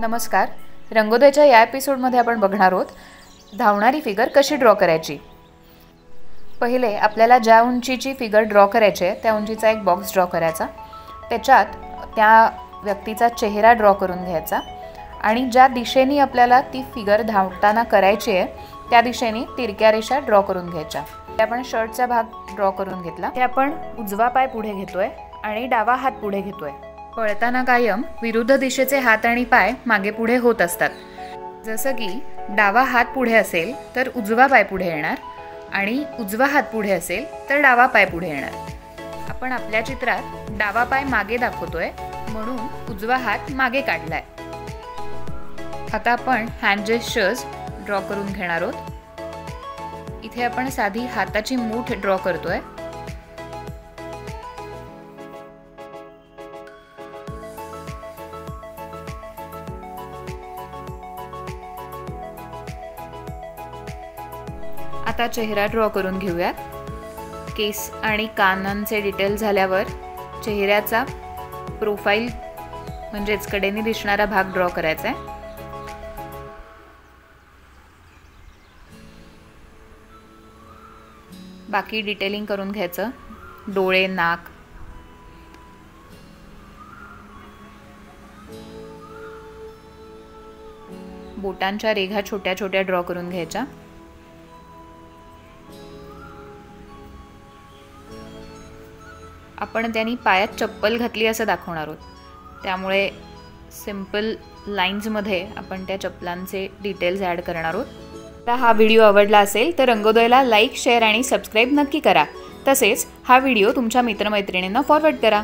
नमस्कार. रंगोदयच्या या एपिसोडमध्ये आपण बघणार आहोत धावणारी फिगर कशी ड्रॉ करायची. पहिले आपल्याला ज्या उंचीची फिगर ड्रॉ करायची आहे त्या उंचीचा एक बॉक्स ड्रॉ करायचा. त्याच्यात त्या व्यक्तीचा चेहरा ड्रॉ करून घ्यायचा आणि ज्या दिशेने आपल्याला ती फिगर धावताना करायची आहे त्या दिशेने तिरक्या रेषा ड्रॉ करून घ्यायच्या. आपण शर्टचा भाग ड्रॉ करून घेतला. हे आपण उजवा पाय पुढे घेतोय आणि डावा हात पुढे घेतोय. पळताना कायम विरुद्ध दिशेचे हात आणि पाय मागे पुढे होत असतात. जसं की डावा हात पुढे असेल तर उजवा पाय पुढे येणार आणि उजवा हात पुढे असेल तर डावा पाय पुढे येणार. आपण आपल्या चित्रात डावा पाय मागे दाखवतोय म्हणून उजवा हात मागे काढलाय. आता आपण हँड जेस्चर्स ड्रॉ करून घेणार आहोत. इथे आपण साधी हाताची मूठ ड्रॉ करतोय. आता चेहरा ड्रॉ करून घेऊयात. केस आणि कानांचे डिटेल झाल्यावर चेहऱ्याचा प्रोफाईल म्हणजेच कडेने दिसणारा भाग ड्रॉ करायचा आहे. बाकी डिटेलिंग करून घ्यायचं. डोळे, नाक, बोटांच्या रेघा छोट्या छोट्या ड्रॉ करून घ्यायच्या. आपण त्यांनी पायात चप्पल घातली असं दाखवणार आहोत, त्यामुळे सिंपल लाईन्समध्ये आपण त्या चप्पलांचे डिटेल्स ॲड करणार आहोत. तर हा व्हिडिओ आवडला असेल तर रंगोदयला लाईक, शेअर आणि सबस्क्राईब नक्की करा. तसेच हा व्हिडिओ तुमच्या मित्रमैत्रिणींना फॉरवर्ड करा.